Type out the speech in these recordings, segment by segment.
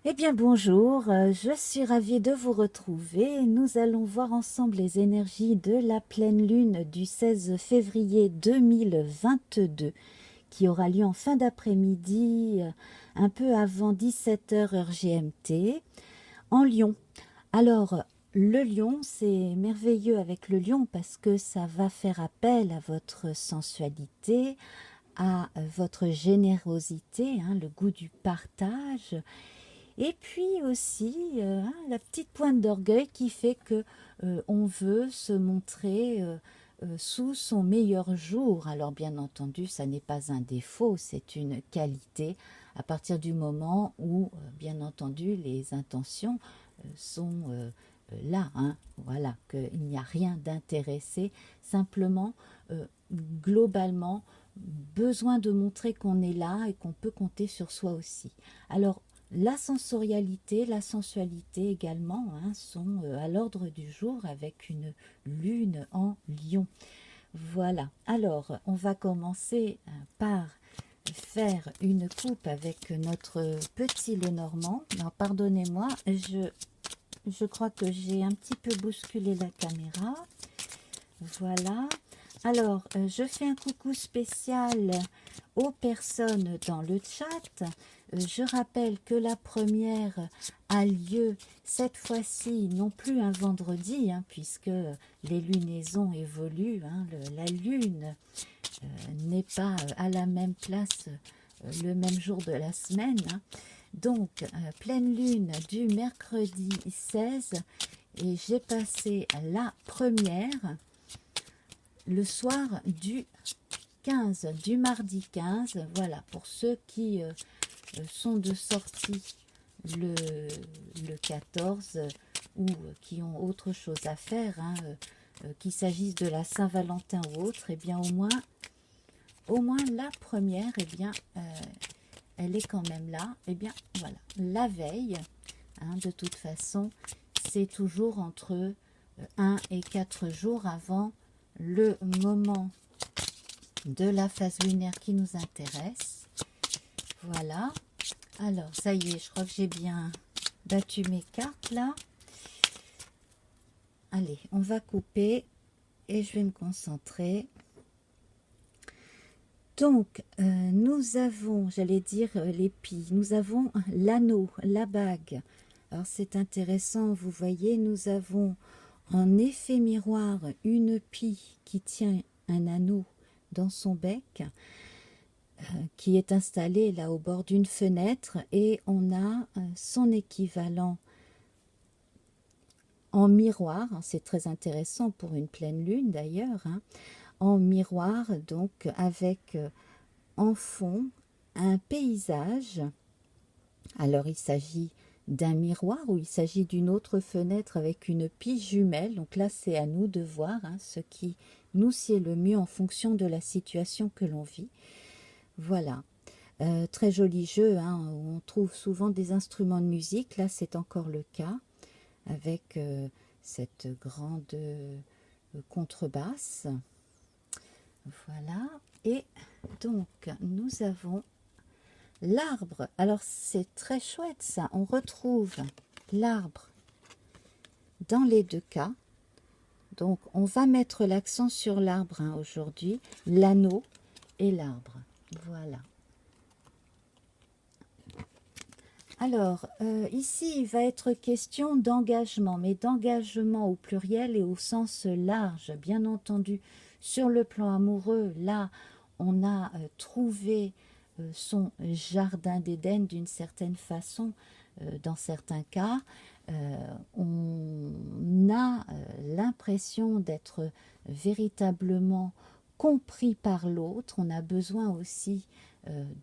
Eh bien bonjour, je suis ravie de vous retrouver. Nous allons voir ensemble les énergies de la pleine lune du 16 février 2022 qui aura lieu en fin d'après-midi, un peu avant 17 h heure GMT, en Lion. Alors, le lion, c'est merveilleux avec le lion parce que ça va faire appel à votre sensualité, à votre générosité, hein, le goût du partage. Et puis aussi la petite pointe d'orgueil qui fait que on veut se montrer sous son meilleur jour. Alors bien entendu, ça n'est pas un défaut, c'est une qualité à partir du moment où, bien entendu, les intentions sont là. Hein. Voilà, qu'il n'y a rien d'intéressé, simplement, globalement, besoin de montrer qu'on est là et qu'on peut compter sur soi aussi. Alors, la sensorialité, la sensualité également sont à l'ordre du jour avec une lune en lion. Voilà, alors on va commencer par faire une coupe avec notre petit Lenormand. Alors pardonnez-moi, je crois que j'ai un petit peu bousculé la caméra. Voilà. Alors, je fais un coucou spécial aux personnes dans le chat. Je rappelle que la première a lieu cette fois-ci, non plus un vendredi, hein, puisque les lunaisons évoluent. Hein, la lune n'est pas à la même place le même jour de la semaine. Hein. Donc, pleine lune du mercredi 16, et j'ai passé la première le soir du 15, du mardi 15. Voilà, pour ceux qui sont de sortie le 14 ou qui ont autre chose à faire, hein, qu'il s'agisse de la Saint-Valentin ou autre, et eh bien au moins la première, et eh bien elle est quand même là. Et eh bien voilà, la veille, hein, de toute façon, c'est toujours entre 1 et 4 jours avant le moment de la phase lunaire qui nous intéresse. Voilà. Alors, ça y est, je crois que j'ai bien battu mes cartes là. Allez, on va couper et je vais me concentrer. Donc, nous avons, j'allais dire l'épi, nous avons l'anneau, la bague. Alors, c'est intéressant, vous voyez, nous avons en effet miroir une pie qui tient un anneau dans son bec, qui est installé là au bord d'une fenêtre, et on a son équivalent en miroir, c'est très intéressant pour une pleine lune d'ailleurs, hein, en miroir, donc avec en fond un paysage. Alors il s'agit d'un miroir ou il s'agit d'une autre fenêtre avec une pie jumelle. Donc là c'est à nous de voir hein, ce qui nous sied le mieux en fonction de la situation que l'on vit. Voilà. Très joli jeu, hein, où on trouve souvent des instruments de musique. Là c'est encore le cas avec cette grande contrebasse. Voilà. Et donc nous avons l'arbre. Alors c'est très chouette ça. On retrouve l'arbre dans les deux cas. Donc on va mettre l'accent sur l'arbre hein, aujourd'hui, l'anneau et l'arbre. Voilà. Alors, ici, il va être question d'engagement, mais d'engagement au pluriel et au sens large, bien entendu. Sur le plan amoureux, là, on a trouvé son jardin d'Éden d'une certaine façon, dans certains cas. On a l'impression d'être véritablement compris par l'autre. On a besoin aussi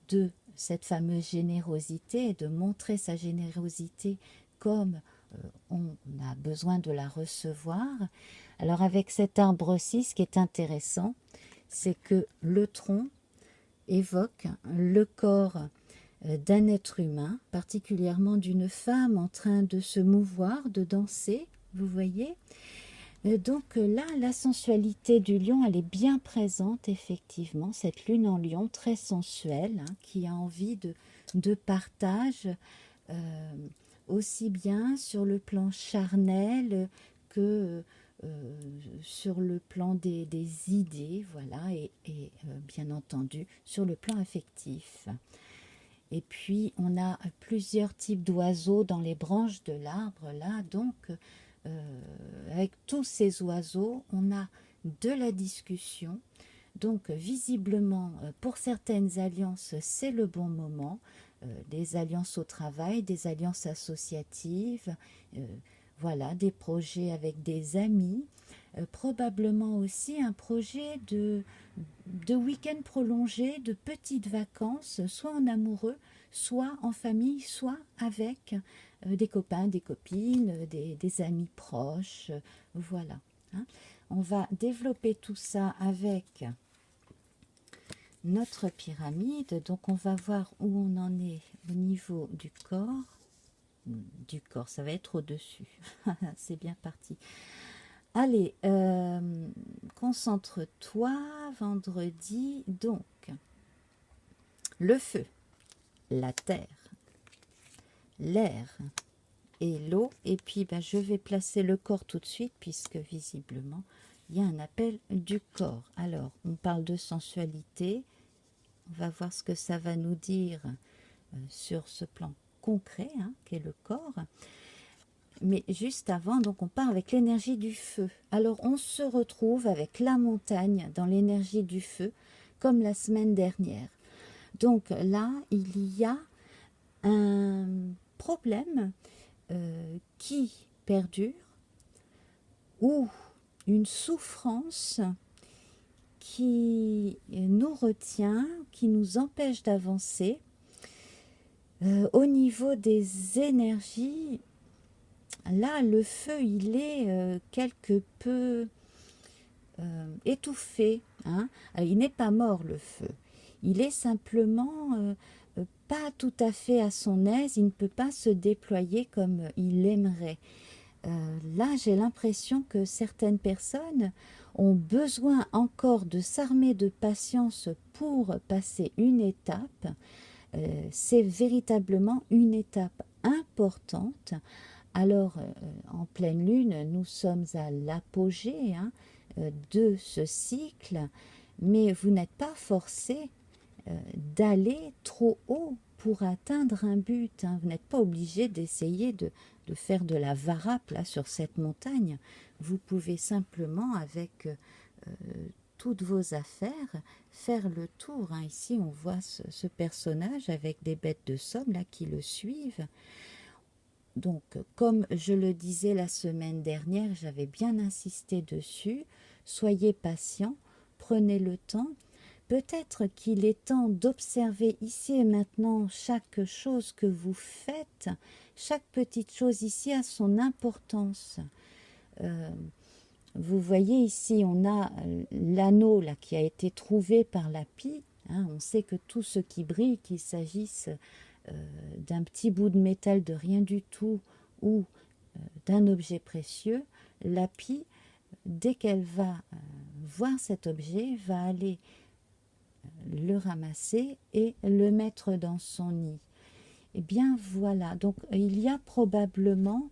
de cette fameuse générosité, de montrer sa générosité comme on a besoin de la recevoir. Alors avec cet arbre-ci, ce qui est intéressant, c'est que le tronc évoque le corps d'un être humain, particulièrement d'une femme en train de se mouvoir, de danser, vous voyez. Donc là, la sensualité du lion, elle est bien présente, effectivement, cette lune en lion, très sensuelle, hein, qui a envie de partage, aussi bien sur le plan charnel que sur le plan des idées, voilà, et bien entendu sur le plan affectif. Et puis on a plusieurs types d'oiseaux dans les branches de l'arbre là, donc avec tous ces oiseaux, on a de la discussion. Donc visiblement, pour certaines alliances, c'est le bon moment. Des alliances au travail, des alliances associatives, euh, voilà, des projets avec des amis, probablement aussi un projet de week-end prolongé, de petites vacances, soit en amoureux, soit en famille, soit avec des copains, des copines, des amis proches, voilà. Hein. On va développer tout ça avec notre pyramide. Donc on va voir où on en est au niveau du corps. Du corps, ça va être au-dessus. C'est bien parti. Allez, concentre-toi, vendredi. Donc, le feu, la terre, l'air et l'eau. Et puis, ben, je vais placer le corps tout de suite, puisque visiblement, il y a un appel du corps. Alors, on parle de sensualité. On va voir ce que ça va nous dire sur ce plan concret, hein, qu'est le corps. Mais juste avant, donc on part avec l'énergie du feu. Alors on se retrouve avec la montagne dans l'énergie du feu, comme la semaine dernière. Donc là, il y a un problème qui perdure ou une souffrance qui nous retient, qui nous empêche d'avancer. Au niveau des énergies, là, le feu, il est quelque peu étouffé. Hein. Il n'est pas mort, le feu. Il est simplement pas tout à fait à son aise. Il ne peut pas se déployer comme il aimerait. Là, j'ai l'impression que certaines personnes ont besoin encore de s'armer de patience pour passer une étape. C'est véritablement une étape importante. Alors, en pleine lune, nous sommes à l'apogée de ce cycle, mais vous n'êtes pas forcé d'aller trop haut pour atteindre un but. Hein. Vous n'êtes pas obligé d'essayer de faire de la varap là, sur cette montagne. Vous pouvez simplement, avec toutes vos affaires, faire le tour. Hein. Ici, on voit ce personnage avec des bêtes de somme là, qui le suivent. Donc, comme je le disais la semaine dernière, j'avais bien insisté dessus, soyez patient, prenez le temps. Peut-être qu'il est temps d'observer ici et maintenant chaque chose que vous faites, chaque petite chose ici a son importance. Vous voyez ici, on a l'anneau là qui a été trouvé par la pie. Hein, on sait que tout ce qui brille, qu'il s'agisse d'un petit bout de métal de rien du tout ou d'un objet précieux, la pie, dès qu'elle va voir cet objet, va aller le ramasser et le mettre dans son nid. Et bien voilà, donc il y a probablement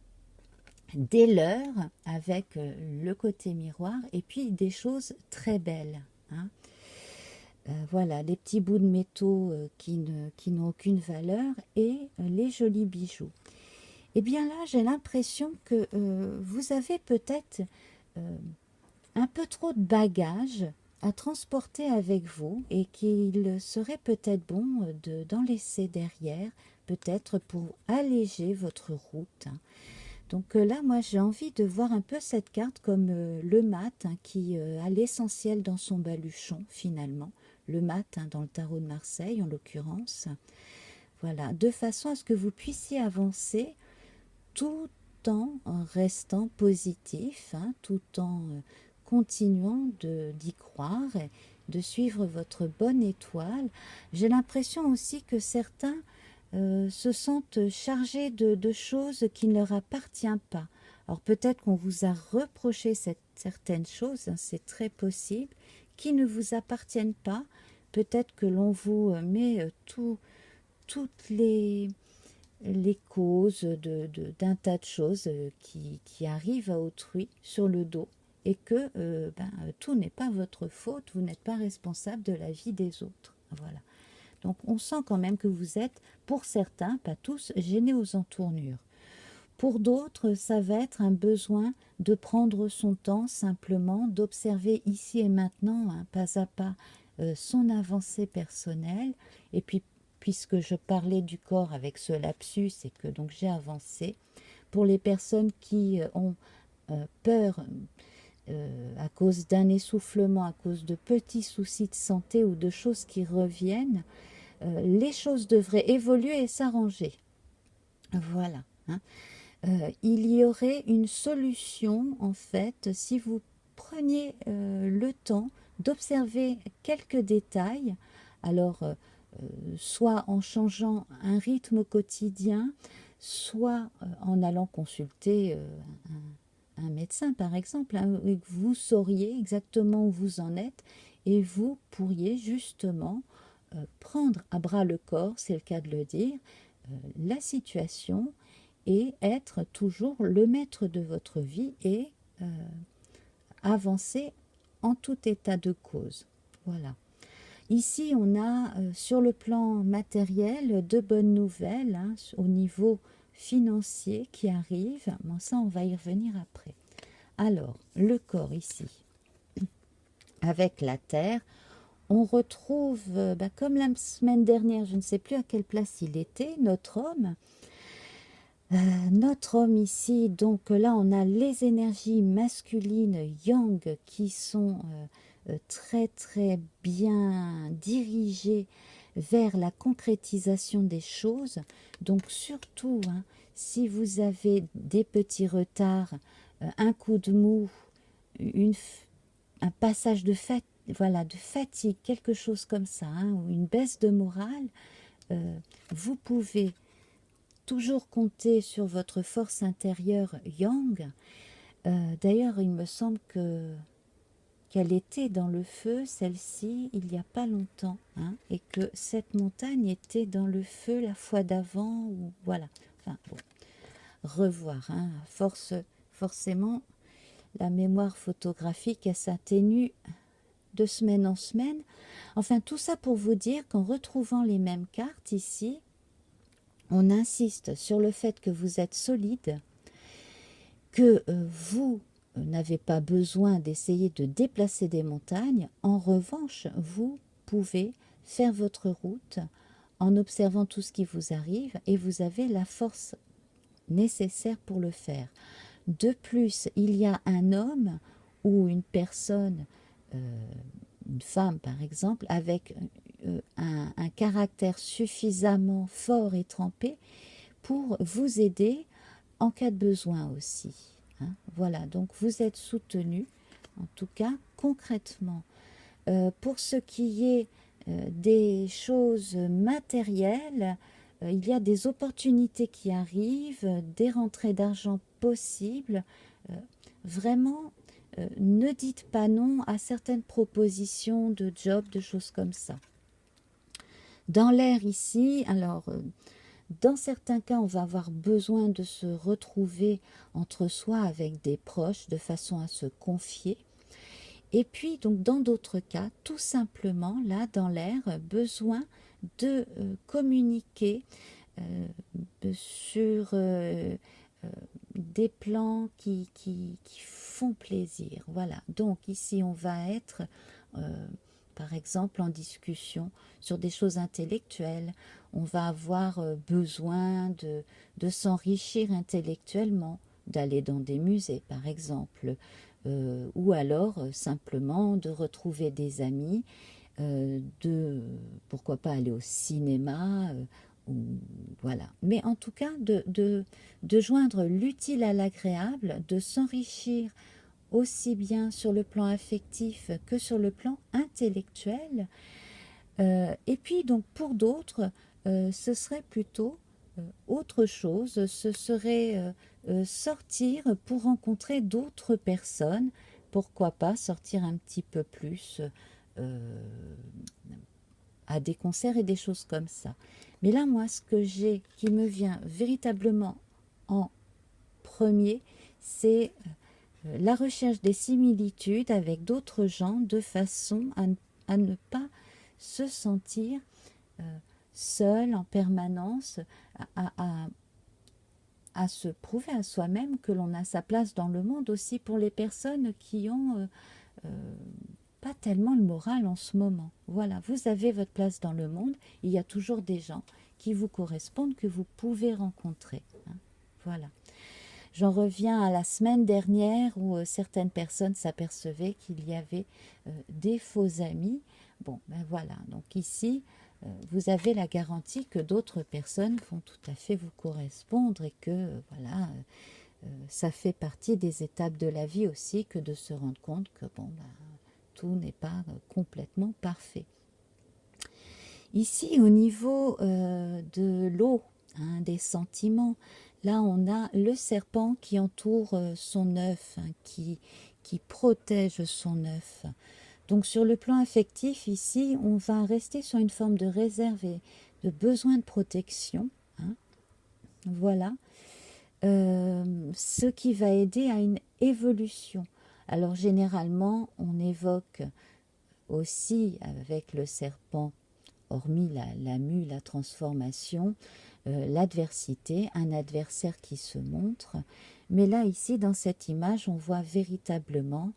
des leurres avec le côté miroir et puis des choses très belles. Hein. Voilà, les petits bouts de métaux qui n'ont aucune valeur et les jolis bijoux. Et bien là, j'ai l'impression que vous avez peut-être un peu trop de bagages à transporter avec vous et qu'il serait peut-être bon d'en laisser derrière, peut-être pour alléger votre route. Donc là, moi, j'ai envie de voir un peu cette carte comme le mat qui a l'essentiel dans son baluchon, finalement. Le mat dans le tarot de Marseille, en l'occurrence. Voilà, de façon à ce que vous puissiez avancer tout en restant positif, tout en continuant d'y croire et de suivre votre bonne étoile. J'ai l'impression aussi que certains se sentent chargés de choses qui ne leur appartiennent pas. Alors peut-être qu'on vous a reproché certaines choses, c'est très possible, qui ne vous appartiennent pas. Peut-être que l'on vous met toutes les les causes d'un tas de choses qui arrivent à autrui sur le dos et que tout n'est pas votre faute, vous n'êtes pas responsable de la vie des autres. Voilà. Donc on sent quand même que vous êtes, pour certains, pas tous, gênés aux entournures. Pour d'autres, ça va être un besoin de prendre son temps simplement, d'observer ici et maintenant, hein, pas à pas, son avancée personnelle. Et puis, puisque je parlais du corps avec ce lapsus et que donc j'ai avancé, pour les personnes qui ont peur à cause d'un essoufflement, à cause de petits soucis de santé ou de choses qui reviennent, les choses devraient évoluer et s'arranger. Voilà. Hein. Il y aurait une solution, en fait, si vous preniez le temps d'observer quelques détails, alors soit en changeant un rythme au quotidien, soit en allant consulter un médecin, par exemple, hein, et que vous sauriez exactement où vous en êtes, et vous pourriez justement prendre à bras le corps, c'est le cas de le dire, la situation, et être toujours le maître de votre vie et avancer en tout état de cause. Voilà. Ici, on a sur le plan matériel de bonnes nouvelles hein, au niveau financier qui arrivent. Bon, ça, on va y revenir après. Alors, le corps ici, avec la terre, on retrouve, comme la semaine dernière, je ne sais plus à quelle place il était, notre homme. Notre homme ici, donc là on a les énergies masculines yang qui sont très très bien dirigées vers la concrétisation des choses. Donc surtout, hein, si vous avez des petits retards, un coup de mou, un passage de voilà, de fatigue, quelque chose comme ça, hein, ou une baisse de morale, vous pouvez toujours compter sur votre force intérieure yang. D'ailleurs, il me semble qu'elle était dans le feu, celle-ci, il n'y a pas longtemps, hein, et que cette montagne était dans le feu la fois d'avant, ou voilà. Enfin, bon, revoir, hein, forcément, la mémoire photographique, elle s'atténue de semaine en semaine. Enfin, tout ça pour vous dire qu'en retrouvant les mêmes cartes ici, on insiste sur le fait que vous êtes solide, que vous n'avez pas besoin d'essayer de déplacer des montagnes. En revanche, vous pouvez faire votre route en observant tout ce qui vous arrive et vous avez la force nécessaire pour le faire. De plus, il y a un homme ou une personne, une femme par exemple, avec un caractère suffisamment fort et trempé pour vous aider en cas de besoin aussi. Hein. Voilà, donc vous êtes soutenu, en tout cas concrètement. Pour ce qui est des choses matérielles, il y a des opportunités qui arrivent, des rentrées d'argent possibles. Vraiment, ne dites pas non à certaines propositions de job, de choses comme ça. Dans l'air ici, alors dans certains cas, on va avoir besoin de se retrouver entre soi avec des proches de façon à se confier. Et puis, donc, dans d'autres cas, tout simplement, là, dans l'air, besoin de communiquer sur des plans qui font plaisir. Voilà. Donc, ici, on va être par exemple en discussion sur des choses intellectuelles. On va avoir besoin de s'enrichir intellectuellement, d'aller dans des musées par exemple, ou alors simplement de retrouver des amis, pourquoi pas aller au cinéma, voilà. Mais en tout cas de joindre l'utile à l'agréable, de s'enrichir aussi bien sur le plan affectif que sur le plan intellectuel. Et puis donc pour d'autres, ce serait plutôt autre chose, ce serait sortir pour rencontrer d'autres personnes, pourquoi pas sortir un petit peu plus, à des concerts et des choses comme ça. Mais là, moi, ce que j'ai qui me vient véritablement en premier, c'est la recherche des similitudes avec d'autres gens de façon à ne pas se sentir seul en permanence, à se prouver à soi-même que l'on a sa place dans le monde, aussi pour les personnes qui ont pas tellement le moral en ce moment. Voilà, vous avez votre place dans le monde, il y a toujours des gens qui vous correspondent, que vous pouvez rencontrer. Hein. Voilà. J'en reviens à la semaine dernière où certaines personnes s'apercevaient qu'il y avait des faux amis. Bon, ben voilà, donc ici, vous avez la garantie que d'autres personnes vont tout à fait vous correspondre et que, voilà, ça fait partie des étapes de la vie aussi que de se rendre compte que, bon, ben, tout n'est pas complètement parfait. Ici, au niveau de l'eau, hein, des sentiments, là, on a le serpent qui entoure son œuf, hein, qui protège son œuf. Donc, sur le plan affectif, ici, on va rester sur une forme de réserve et de besoin de protection. Hein. Voilà. Ce qui va aider à une évolution. Alors, généralement, on évoque aussi avec le serpent, hormis la mue, la transformation, l'adversité, un adversaire qui se montre. Mais là, ici, dans cette image, on voit véritablement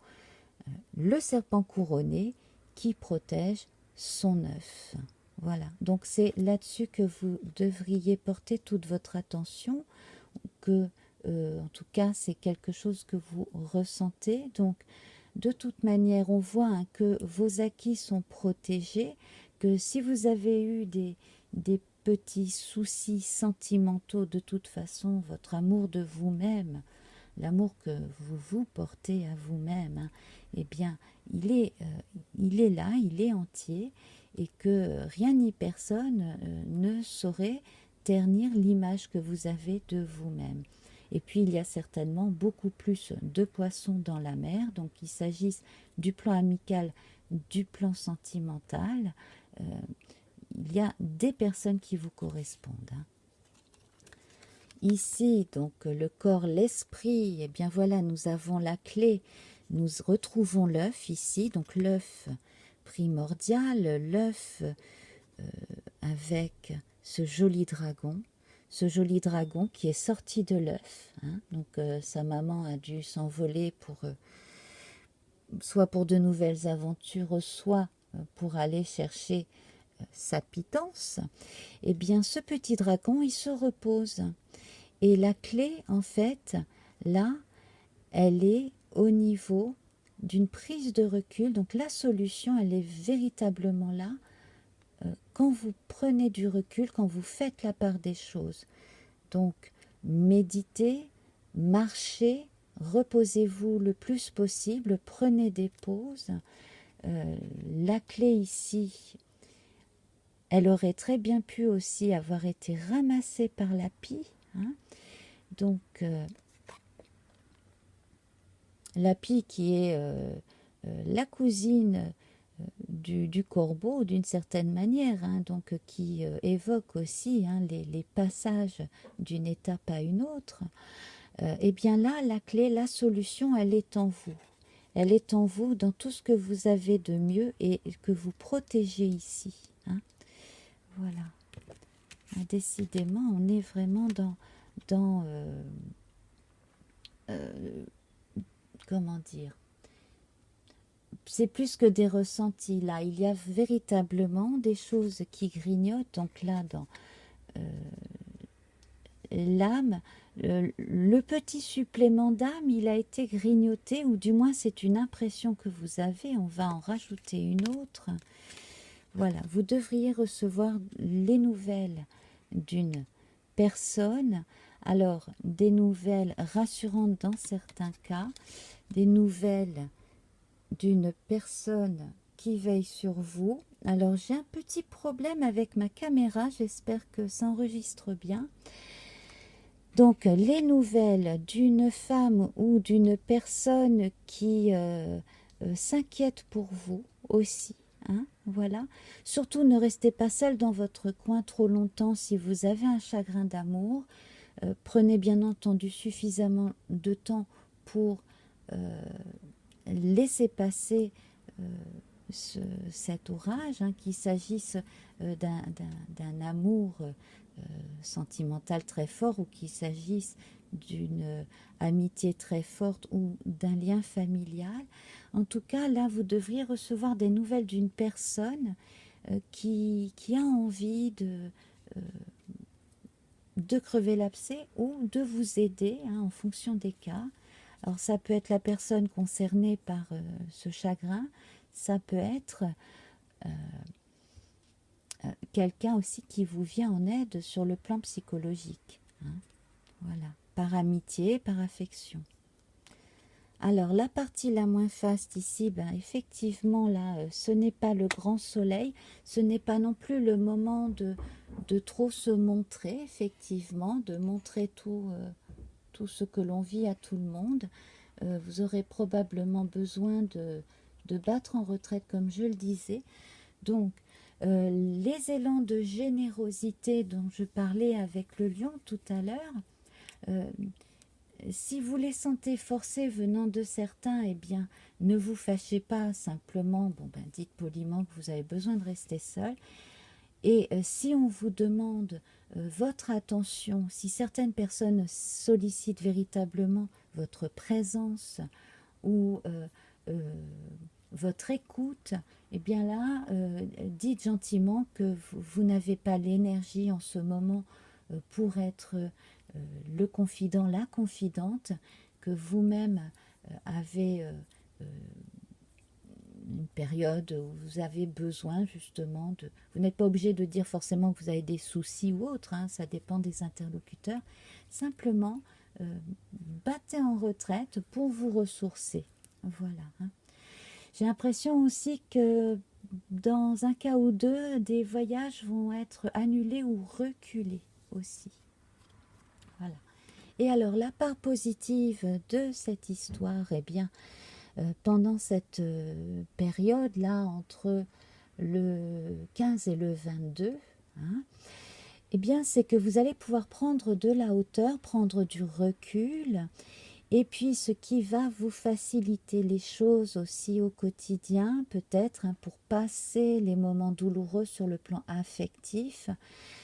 le serpent couronné qui protège son œuf. Voilà, donc c'est là-dessus que vous devriez porter toute votre attention, que en tout cas c'est quelque chose que vous ressentez. Donc de toute manière, on voit hein, que vos acquis sont protégés, que si vous avez eu des petits soucis sentimentaux, de toute façon, votre amour de vous-même, l'amour que vous vous portez à vous-même, hein, eh bien, il est là, il est entier, et que rien ni personne ne saurait ternir l'image que vous avez de vous-même. Et puis, il y a certainement beaucoup plus de poissons dans la mer, donc qu'il s'agisse du plan amical, du plan sentimental, il y a des personnes qui vous correspondent. Hein. Ici, donc, le corps, l'esprit, eh bien voilà, nous avons la clé. Nous retrouvons l'œuf ici, donc l'œuf primordial, l'œuf avec ce joli dragon qui est sorti de l'œuf. Hein. Donc, sa maman a dû s'envoler pour, soit pour de nouvelles aventures, soit pour aller chercher sa pitance. Eh bien, ce petit dragon, il se repose. Et la clé, en fait, là, elle est au niveau d'une prise de recul. Donc la solution, elle est véritablement là. Quand vous prenez du recul, quand vous faites la part des choses. Donc, méditez, marchez, reposez-vous le plus possible, prenez des pauses. La clé ici, elle aurait très bien pu aussi avoir été ramassée par la pie. Hein. Donc, la pie qui est la cousine du corbeau d'une certaine manière, hein, donc qui évoque aussi hein, les passages d'une étape à une autre, et bien là, la clé, la solution, elle est en vous. Elle est en vous, dans tout ce que vous avez de mieux et que vous protégez ici. Hein. Voilà. Décidément, on est vraiment dans comment dire, c'est plus que des ressentis là, il y a véritablement des choses qui grignotent. Donc là, dans l'âme, le petit supplément d'âme, il a été grignoté, ou du moins c'est une impression que vous avez, on va en rajouter une autre. Voilà, vous devriez recevoir les nouvelles d'une personne, alors des nouvelles rassurantes dans certains cas, des nouvelles d'une personne qui veille sur vous. Alors j'ai un petit problème avec ma caméra, j'espère que ça enregistre bien. Donc les nouvelles d'une femme ou d'une personne qui s'inquiète pour vous aussi, hein, voilà. Surtout, ne restez pas seul dans votre coin trop longtemps si vous avez un chagrin d'amour. Prenez bien entendu suffisamment de temps pour laisser passer euh, cet orage, hein, qu'il s'agisse d'un amour sentimental très fort ou qu'il s'agisse d'une amitié très forte ou d'un lien familial. En tout cas, là, vous devriez recevoir des nouvelles d'une personne qui a envie euh, de crever l'abcès ou de vous aider, hein, en fonction des cas. Alors ça peut être la personne concernée par ce chagrin, ça peut être quelqu'un aussi qui vous vient en aide sur le plan psychologique, hein, voilà, par amitié, par affection. Alors la partie la moins faste ici, ben, effectivement là, ce n'est pas le grand soleil, ce n'est pas non plus le moment de trop se montrer, effectivement, de montrer tout ce que l'on vit à tout le monde. Vous aurez probablement besoin de battre en retraite, comme je le disais. Donc, les élans de générosité dont je parlais avec le lion tout à l'heure, si vous les sentez forcés venant de certains, eh bien, ne vous fâchez pas, simplement, bon, ben, dites poliment que vous avez besoin de rester seul. Et si on vous demande votre attention, si certaines personnes sollicitent véritablement votre présence ou votre écoute, eh bien là, dites gentiment que vous n'avez pas l'énergie en ce moment pour être le confident, la confidente, que vous-même avez une période où vous avez besoin justement de... Vous n'êtes pas obligé de dire forcément que vous avez des soucis ou autre, hein, ça dépend des interlocuteurs. Simplement, battez en retraite pour vous ressourcer. Voilà. Hein. J'ai l'impression aussi que dans un cas ou deux, des voyages vont être annulés ou reculés aussi. Voilà. Et alors, la part positive de cette histoire, eh bien, pendant cette période-là, entre le 15 et le 22, hein, eh bien, c'est que vous allez pouvoir prendre de la hauteur, prendre du recul, et puis ce qui va vous faciliter les choses aussi au quotidien, peut-être, hein, pour passer les moments douloureux sur le plan affectif,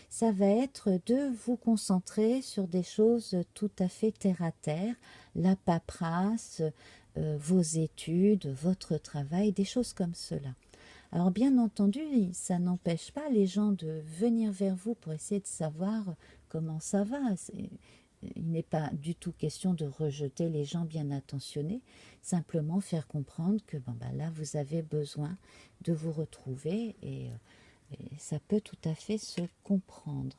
ça va être de vous concentrer sur des choses tout à fait terre-à-terre, la paperasse, vos études, votre travail, des choses comme cela. Alors bien entendu, ça n'empêche pas les gens de venir vers vous pour essayer de savoir comment ça va. Il n'est pas du tout question de rejeter les gens bien intentionnés, simplement faire comprendre que bon, ben là, vous avez besoin de vous retrouver et ça peut tout à fait se comprendre.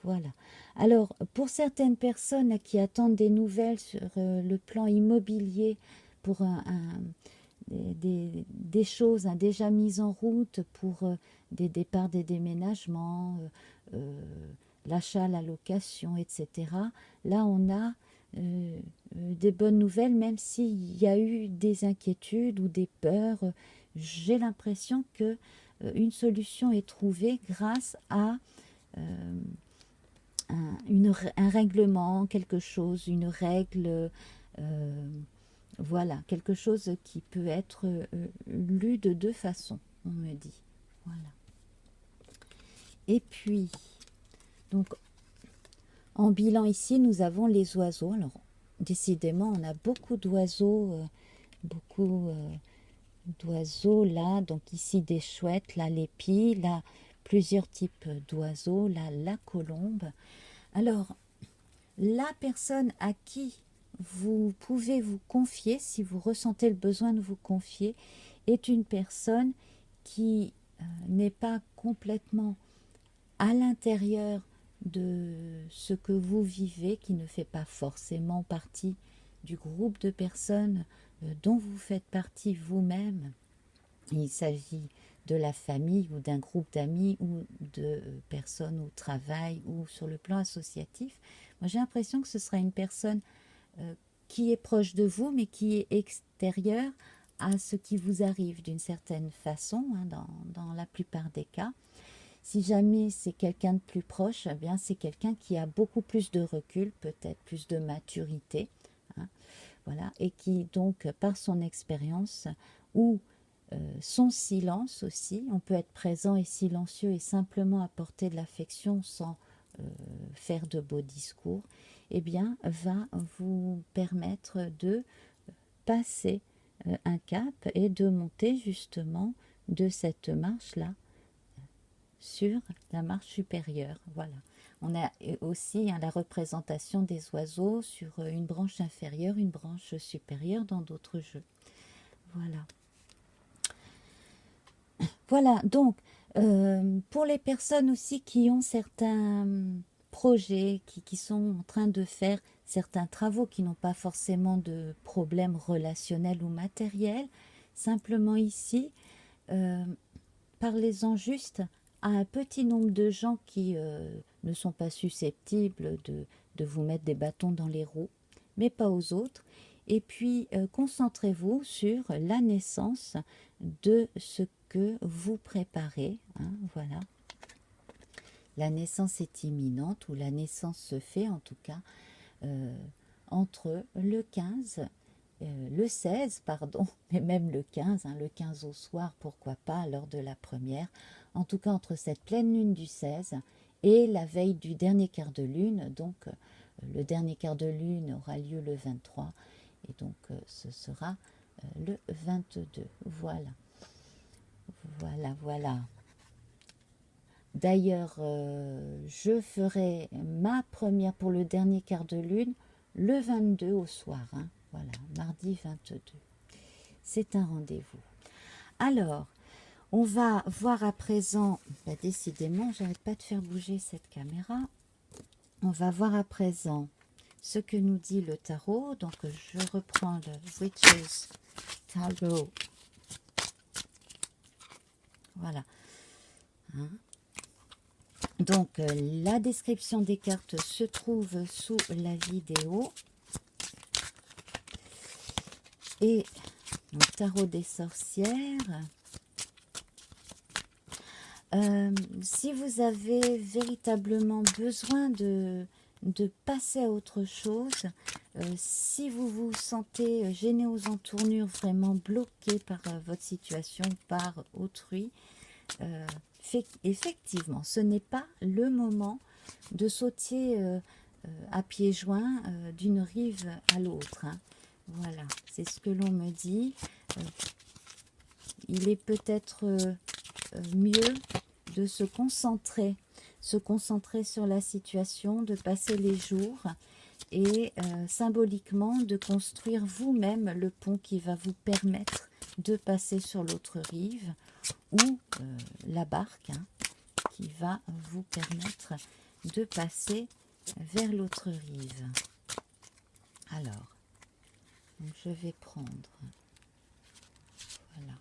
Voilà. Alors, pour certaines personnes qui attendent des nouvelles sur le plan immobilier, pour des choses déjà mises en route, pour des départs, des déménagements, l'achat, la location, etc. Là, on a des bonnes nouvelles, même s'il y a eu des inquiétudes ou des peurs. J'ai l'impression que une solution est trouvée grâce à un règlement, quelque chose, une règle, voilà, quelque chose qui peut être lu de deux façons, on me dit. Voilà. Et puis, donc, en bilan ici, nous avons les oiseaux. Alors, décidément, on a beaucoup d'oiseaux, d'oiseaux là. Donc ici, des chouettes, là, les pies, là, plusieurs types d'oiseaux, là, la colombe. Alors, la personne à qui vous pouvez vous confier, si vous ressentez le besoin de vous confier, est une personne qui n'est pas complètement à l'intérieur de ce que vous vivez, qui ne fait pas forcément partie du groupe de personnes dont vous faites partie vous-même. Il s'agit de la famille ou d'un groupe d'amis ou de personnes au travail ou sur le plan associatif. Moi, j'ai l'impression que ce sera une personne qui est proche de vous, mais qui est extérieure à ce qui vous arrive d'une certaine façon, hein, dans la plupart des cas. Si jamais c'est quelqu'un de plus proche, eh bien c'est quelqu'un qui a beaucoup plus de recul, peut-être plus de maturité, hein, voilà, et qui donc par son expérience ou son silence aussi, on peut être présent et silencieux et simplement apporter de l'affection sans faire de beaux discours, eh bien va vous permettre de passer un cap et de monter justement de cette marche-là sur la marche supérieure. Voilà. On a aussi la représentation des oiseaux sur une branche inférieure, une branche supérieure dans d'autres jeux. Voilà. Voilà, donc pour les personnes aussi qui ont certains projets, qui sont en train de faire certains travaux, qui n'ont pas forcément de problèmes relationnels ou matériels, simplement ici, parlez-en juste à un petit nombre de gens qui ne sont pas susceptibles de vous mettre des bâtons dans les roues, mais pas aux autres. Et puis, concentrez-vous sur la naissance de ce que vous préparez. Hein, voilà. La naissance est imminente, ou la naissance se fait en tout cas, entre le 15, le 16, pardon, mais même le 15, hein, le 15 au soir, pourquoi pas, lors de la première. En tout cas, entre cette pleine lune du 16 et la veille du dernier quart de lune. Donc, le dernier quart de lune aura lieu le 23. Et donc, ce sera le 22. Voilà. Voilà, voilà. D'ailleurs, je ferai ma première pour le dernier quart de lune le 22 au soir. Hein. Voilà, mardi 22. C'est un rendez-vous. Alors, on va voir à présent, bah décidément, j'arrête pas de faire bouger cette caméra. On va voir à présent ce que nous dit le tarot. Donc, je reprends le Witch's Tarot. Voilà. Hein. Donc, la description des cartes se trouve sous la vidéo. Et donc, tarot des sorcières. Si vous avez véritablement besoin de passer à autre chose, si vous vous sentez gêné aux entournures, vraiment bloqué par votre situation, par autrui, effectivement, ce n'est pas le moment de sauter à pieds joints d'une rive à l'autre. Hein. Voilà, c'est ce que l'on me dit. Il est peut-être mieux de se concentrer sur la situation, de passer les jours et symboliquement de construire vous-même le pont qui va vous permettre de passer sur l'autre rive, ou la barque hein, qui va vous permettre de passer vers l'autre rive. Alors, donc je vais prendre, voilà.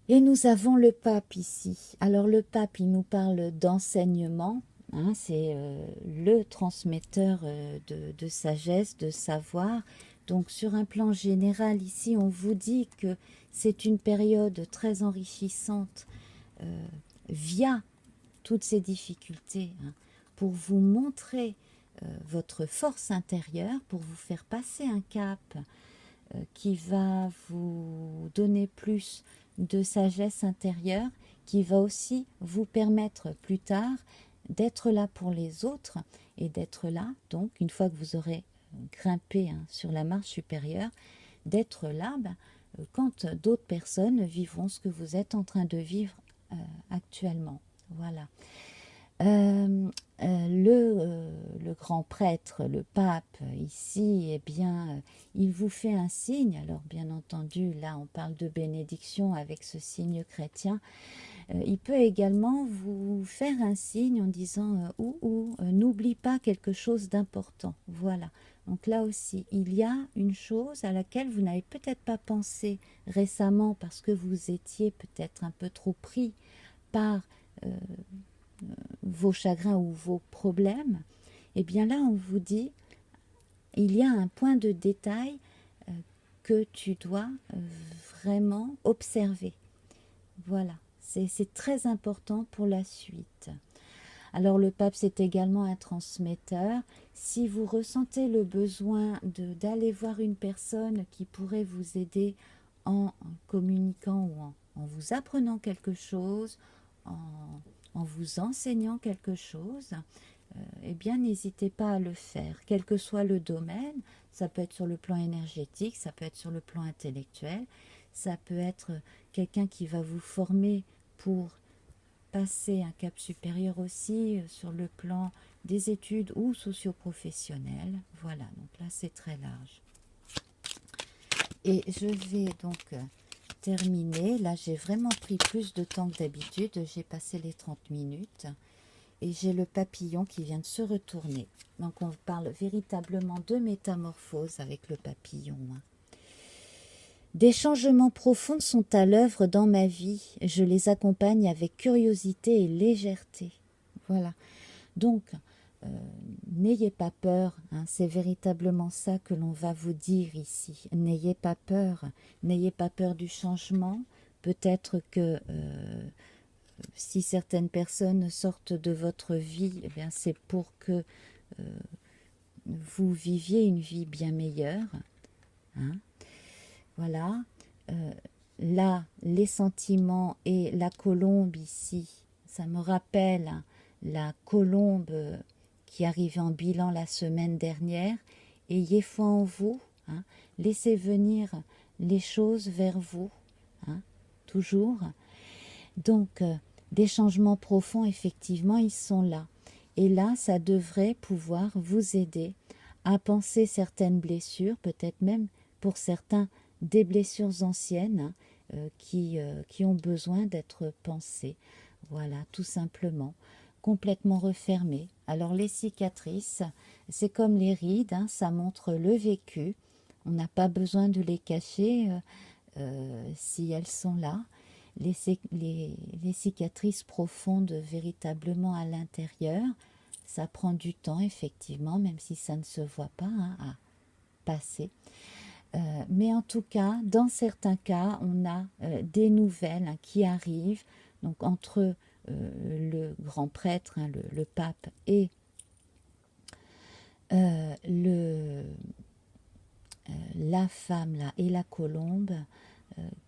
Et nous avons le pape ici. Alors le pape, il nous parle d'enseignement. Hein, c'est le transmetteur de sagesse, de savoir. Donc sur un plan général, ici, on vous dit que c'est une période très enrichissante via toutes ces difficultés, hein, pour vous montrer votre force intérieure, pour vous faire passer un cap qui va vous donner plus de sagesse intérieure, qui va aussi vous permettre plus tard d'être là pour les autres et d'être là, donc une fois que vous aurez grimpé hein, sur la marche supérieure, d'être là quand d'autres personnes vivront ce que vous êtes en train de vivre actuellement. Voilà. Le grand prêtre, le pape, ici, eh bien, il vous fait un signe. Alors, bien entendu, là, on parle de bénédiction avec ce signe chrétien. Il peut également vous faire un signe en disant n'oublie pas quelque chose d'important. Voilà. Donc là aussi, il y a une chose à laquelle vous n'avez peut-être pas pensé récemment parce que vous étiez peut-être un peu trop pris par vos chagrins ou vos problèmes. Et bien là, on vous dit, il y a un point de détail que tu dois vraiment observer. Voilà, c'est très important pour la suite. Alors le pape, c'est également un transmetteur. Si vous ressentez le besoin d'aller voir une personne qui pourrait vous aider en communiquant ou en vous apprenant quelque chose, en vous enseignant quelque chose, eh bien n'hésitez pas à le faire, quel que soit le domaine. Ça peut être sur le plan énergétique, ça peut être sur le plan intellectuel, ça peut être quelqu'un qui va vous former pour passer un cap supérieur aussi sur le plan des études ou socio-professionnelles. Voilà, donc là c'est très large. Et je vais donc terminer. Là j'ai vraiment pris plus de temps que d'habitude, j'ai passé les 30 minutes. Et j'ai le papillon qui vient de se retourner. Donc on parle véritablement de métamorphose avec le papillon. Des changements profonds sont à l'œuvre dans ma vie. Je les accompagne avec curiosité et légèreté. Voilà. Donc, n'ayez pas peur. Hein, c'est véritablement ça que l'on va vous dire ici. N'ayez pas peur. N'ayez pas peur du changement. Peut-être que si certaines personnes sortent de votre vie, eh bien c'est pour que vous viviez une vie bien meilleure. Hein. Voilà. Là, les sentiments et la colombe ici, ça me rappelle la colombe qui arrivait en bilan la semaine dernière. Ayez foi en vous. Hein. Laissez venir les choses vers vous. Hein, toujours. Donc, des changements profonds, effectivement, ils sont là. Et là, ça devrait pouvoir vous aider à penser certaines blessures, peut-être même pour certains des blessures anciennes qui ont besoin d'être pensées. Voilà, tout simplement, complètement refermées. Alors les cicatrices, c'est comme les rides, hein, ça montre le vécu. On n'a pas besoin de les cacher si elles sont là. Les cicatrices profondes véritablement à l'intérieur, ça prend du temps effectivement, même si ça ne se voit pas hein, à passer. Mais en tout cas, dans certains cas, on a des nouvelles hein, qui arrivent. Donc entre le grand prêtre, hein, le pape, et la femme là, et la colombe,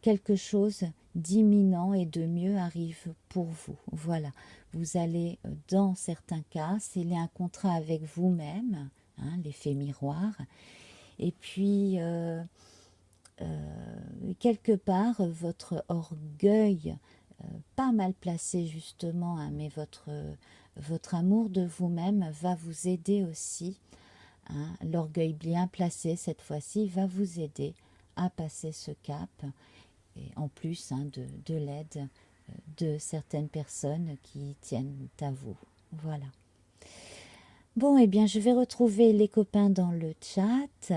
quelque chose d'imminent et de mieux arrive pour vous. Voilà, vous allez, dans certains cas, sceller un contrat avec vous-même, hein, l'effet miroir, et puis quelque part, votre orgueil, pas mal placé justement, hein, mais votre amour de vous-même va vous aider aussi. Hein, l'orgueil bien placé cette fois-ci va vous aider à passer ce cap. Et en plus hein, de l'aide de certaines personnes qui tiennent à vous. Voilà. Bon, eh bien, je vais retrouver les copains dans le chat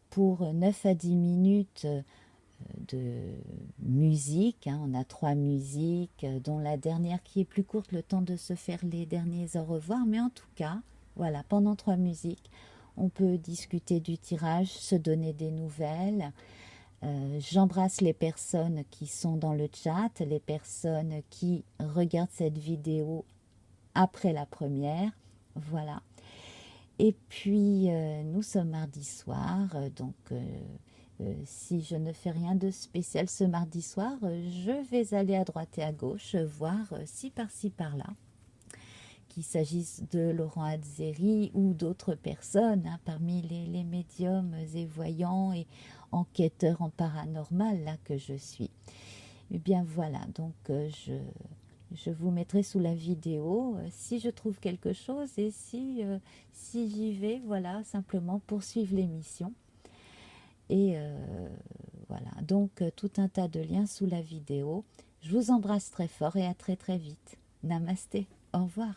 pour 9 à 10 minutes de musique. Hein. On a 3 musiques, dont la dernière qui est plus courte, le temps de se faire les derniers au revoir. Mais en tout cas, voilà, pendant 3 musiques, on peut discuter du tirage, se donner des nouvelles. J'embrasse les personnes qui sont dans le chat, les personnes qui regardent cette vidéo après la première. Voilà. Et puis, nous sommes mardi soir, donc si je ne fais rien de spécial ce mardi soir, je vais aller à droite et à gauche, voir ci par-ci par-là, qu'il s'agisse de Laurent Azzeri ou d'autres personnes, hein, parmi les médiums et voyants et enquêteurs en paranormal là que je suis. Eh bien voilà, donc je vous mettrai sous la vidéo si je trouve quelque chose et si j'y vais, voilà, simplement poursuivre l'émission. Et voilà, donc tout un tas de liens sous la vidéo. Je vous embrasse très fort et à très très vite. Namasté, au revoir.